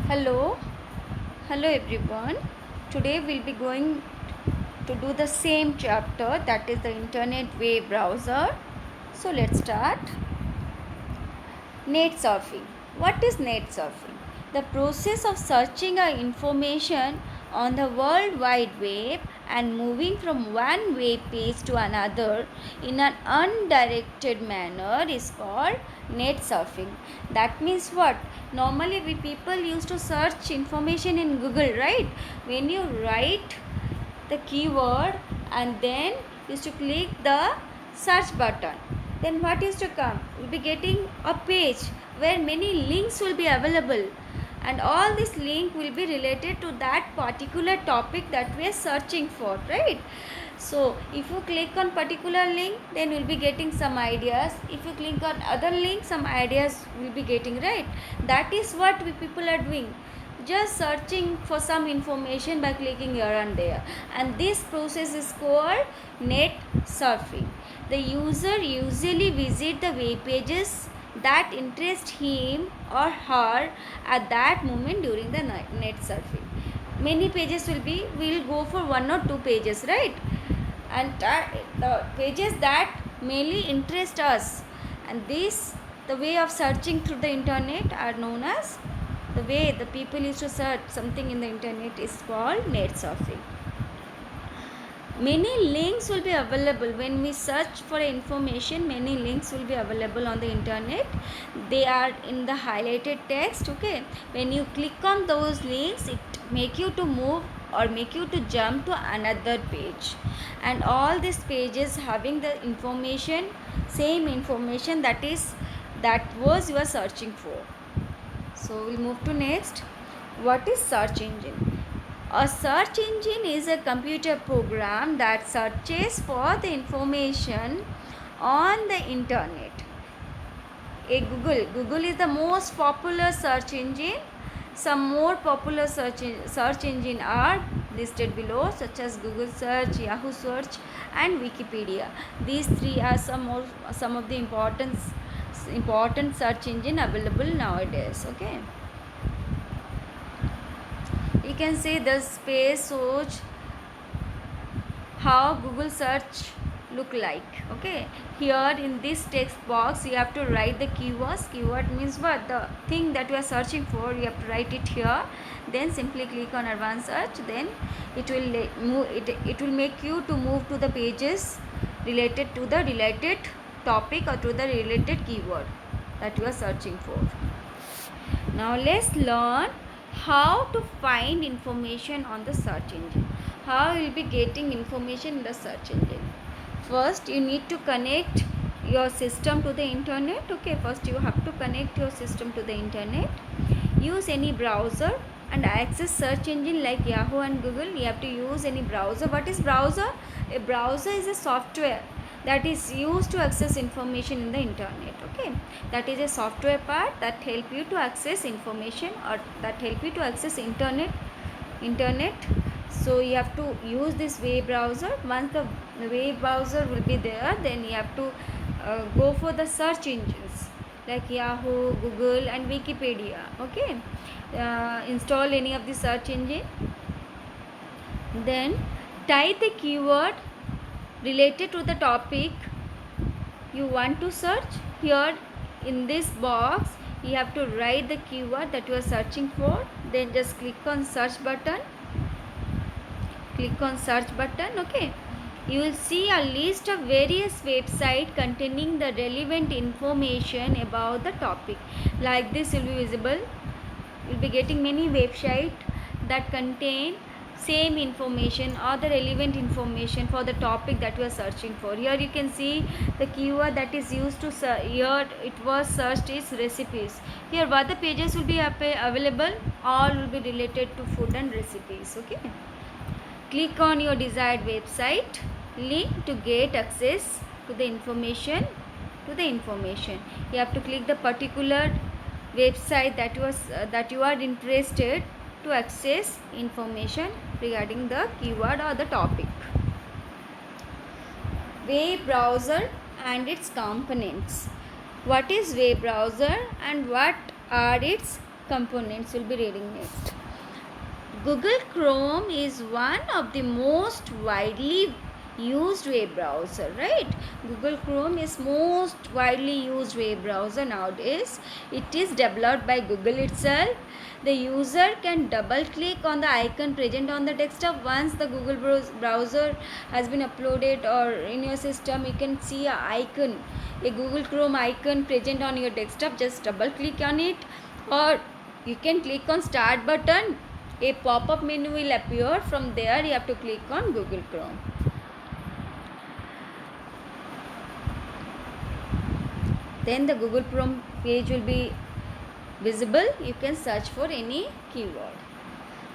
Hello, hello everyone. Today we'll be going to do the same chapter, that is the internet web browser. So let's start. Net surfing. What is net surfing? The process of searching our information on the World Wide Web and moving from one web page to another in an undirected manner is called net surfing. That means what? Normally we people used to search information in Google, right? When you write the keyword and then used to click the search button, then what is to come, we'll be getting a page where many links will be available, and all this link will be related to that particular topic that we are searching for, right? So if you click on particular link, then you'll be getting some ideas. If you click on other link, some ideas will be getting, right? That is what we people are doing, just searching for some information by clicking here and there, and this process is called net surfing. The user usually visit the web pages that interest him or her at that moment during the net surfing. Many pages will go for one or two pages, right? And the pages that mainly interest us, and this the way of searching through the internet are known as, the way the people used to search something in the internet is called net surfing. Many links will be available when we search for information. Many links will be available on the internet. They are in the highlighted text. Okay, when you click on those links, it make you to move or make you to jump to another page, and all these pages having the information, same information that was you are searching for. So we'll move to next. What is search engine? A search engine is a computer program that searches for the information on the internet. Google is the most popular search engine. Some more popular search engine are listed below, such as Google search, Yahoo search, and Wikipedia. These three are some of the important search engine available nowadays. Okay, you can say the space search, how Google search look like. Okay, here in this text box you have to write the keywords. Keyword means what? The thing that you are searching for, you have to write it here, then simply click on advanced search. Then it will make you to move to the pages related to the related topic or to the related keyword that you are searching for. Now let's learn how to find information on the search engine. How you will be getting information in the search engine. First, you need to connect your system to the internet. Okay, first you have to connect your system to the internet. Use any browser and access search engine like Yahoo and Google. You have to use any browser. What is browser? A browser is a software that is used to access information in the internet. Okay, that is a software part that help you to access information, or that help you to access internet. So you have to use this web browser. Once the web browser will be there, then you have to go for the search engines like Yahoo, Google, and Wikipedia. Okay, install any of the search engine, then type the keyword related to the topic you want to search. Here in this box you have to write the keyword that you are searching for, then just click on search button. Okay, you will see a list of various websites containing the relevant information about the topic. Like this will be visible. You'll be getting many websites that contain same information or the relevant information for the topic that you are searching for. Here you can see the keyword that is used to search. Here it was searched is recipes. Here what the pages will be available, all will be related to food and recipes. Okay, click on your desired website link to get access to the information. You have to click the particular website that you are interested to access information regarding the keyword or the topic. Web browser and its components. What is web browser and what are its components will be reading next. Google Chrome is one of the most widely used web browser, right? Google Chrome is most widely used web browser nowadays. It is developed by Google itself. The user can double click on the icon present on the desktop. Once the Google browser has been uploaded or in your system, you can see a Google Chrome icon present on your desktop. Just double click on it, or you can click on start button. A pop-up menu will appear. From there you have to click on Google Chrome. Then the Google Chrome page will be visible. You can search for any keyword.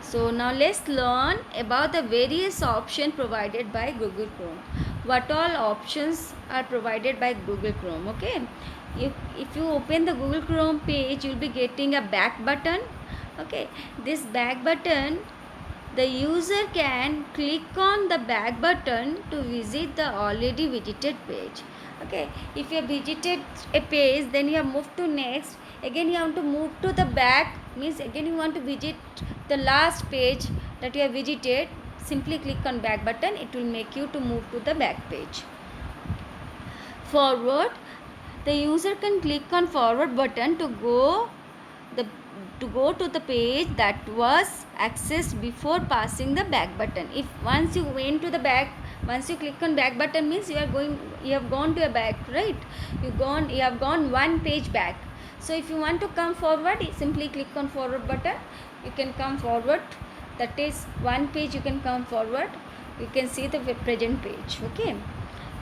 So now let's learn about the various options provided by Google Chrome. What all options are provided by Google Chrome? Okay, if you open the Google Chrome page, you'll be getting a back button. Okay, this back button, the user can click on the back button to visit the already visited page. Okay, if you have visited a page, then you have moved to next. Again you have to move to the back, means again you want to visit the last page that you have visited. Simply click on back button. It will make you to move to the back page. Forward, the user can click on forward button to go to the page that was accessed before passing the back button. If once you went to the back, once you click on back button, means you have gone to a back, right? You have gone one page back. So if you want to come forward, you simply click on forward button. You can come forward, that is one page you can come forward. You can see the present page. Okay,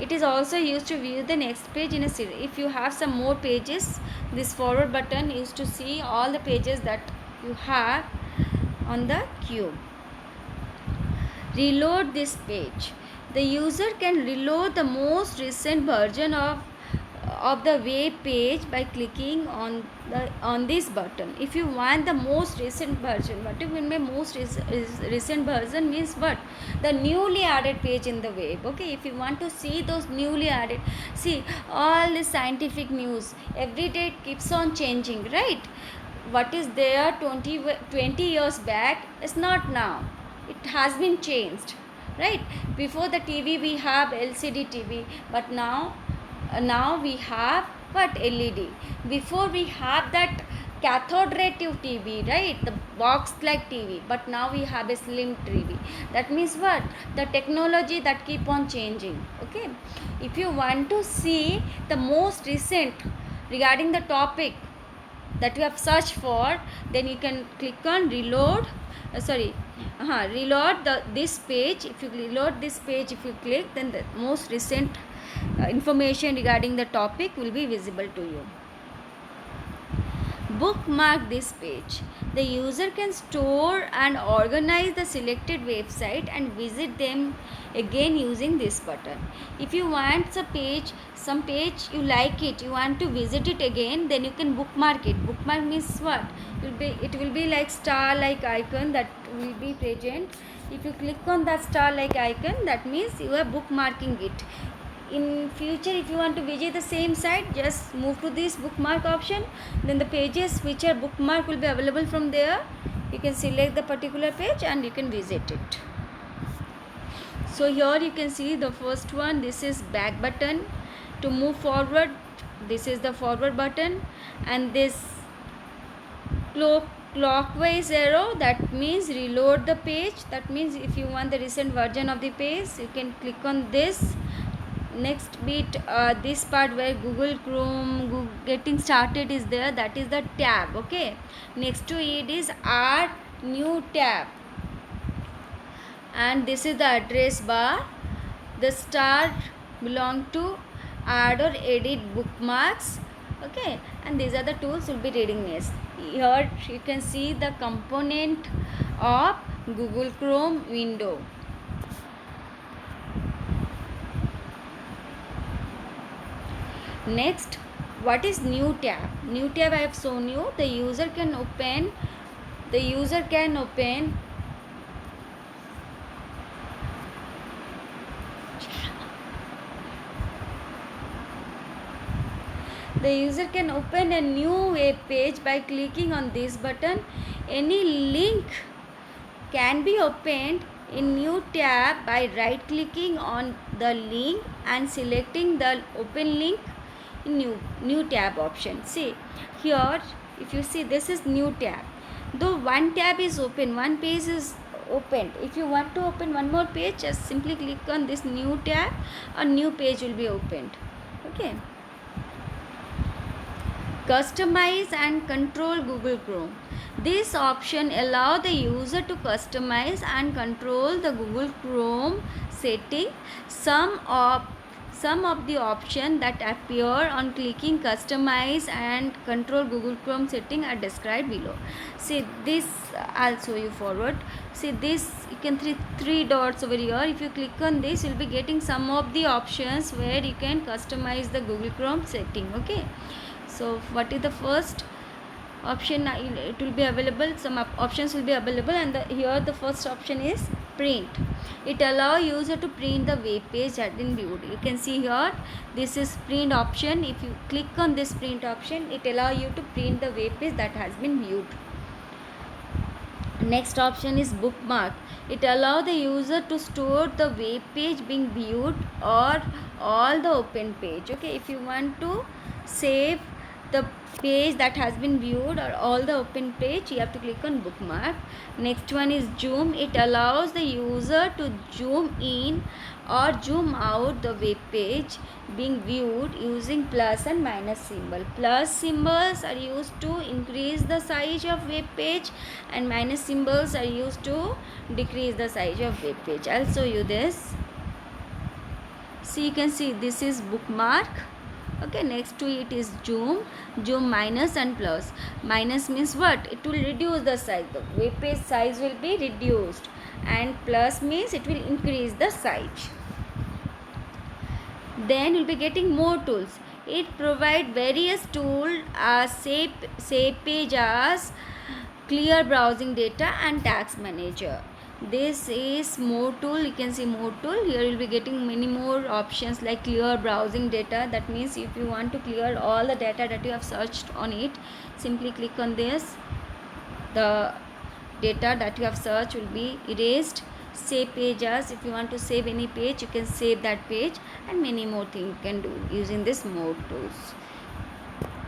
it is also used to view the next page in a series. If you have some more pages, this forward button is to see all the pages that you have on the queue. Reload this page. The user can reload the most recent version of the web page by clicking on this button. If you want the most recent version, what do you mean by most recent version? Means what? The newly added page in the web. Okay, if you want to see those newly added, see all the scientific news every day, it keeps on changing, right? What is there 20 years back is not now. It has been changed, right? Before the TV we have LCD TV, but now we have what? LED. Before we have that cathode ray tube TV, right? The box like TV, but now we have a slim TV. That means what? The technology that keep on changing. Okay, if you want to see the most recent regarding the topic that you have searched for, then you can click on reload this page. If you reload this page, if you click, then the most recent information regarding the topic will be visible to you. Bookmark this page. The user can store and organize the selected website and visit them again using this button. If you want some page you like it, you want to visit it again, then you can bookmark it. Bookmark means what? It will be like star like icon that will be present. If you click on that star like icon, that means you are bookmarking it. In future, if you want to visit the same site, just move to this bookmark option. Then the pages which are bookmark will be available from there. You can select the particular page and you can visit it. So here you can see the first one. This is back button. To move forward, this is the forward button, and this clockwise arrow, that means reload the page. That means if you want the recent version of the page, you can click on this. Next bit, this part where Google Chrome getting started is there, that is the tab. Okay, next to it is add new tab, and this is the address bar. The star belong to add or edit bookmarks. Okay, and these are the tools we'll be reading next. Here you can see the component of Google Chrome window. Next, what is new tab? New tab I have shown you. The user can open The user can open a new web page by clicking on this button. Any link can be opened in new tab by right clicking on the link and selecting the open link in new tab option. See here, if you see, this is new tab. Though one tab is open, one page is opened, if you want to open one more page, just simply click on this new tab, a new page will be opened. Okay. Customize and control Google Chrome. This option allows the user to customize and control the Google Chrome setting. Some of the options that appear on clicking customize and control Google Chrome setting are described below. See this, I'll show you forward. See this, you can three dots over here. If you click on this, you'll be getting some of the options where you can customize the Google Chrome setting. Okay. So what is the first option? It will be available, some options will be available, and here the first option is print. It allows user to print the web page that been viewed. You can see here, this is print option. If you click on this print option, it allows you to print the web page that has been viewed. Next option is bookmark. It allows the user to store the web page being viewed or all the open page. Okay, if you want to save the page that has been viewed or all the open page, you have to click on bookmark. Next one is zoom. It allows the user to zoom in or zoom out the web page being viewed using plus and minus symbol. Plus symbols are used to increase the size of web page and minus symbols are used to decrease the size of web page. I'll show you this. See, you can see this is bookmark. Okay, next to it is zoom minus and plus. Minus means what? It will reduce the size, the web page size will be reduced, and plus means it will increase the size. Then you'll be getting more tools. It provide various tools as save page as clear browsing data and tags manager. This is more tool. You can see more tool. Here you'll be getting many more options like clear browsing data. That means if you want to clear all the data that you have searched on it, simply click on this. The data that you have searched will be erased. Save page as, if you want to save any page, you can save that page, and many more things you can do using this more tools.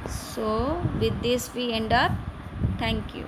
So with this we end up. Thank you.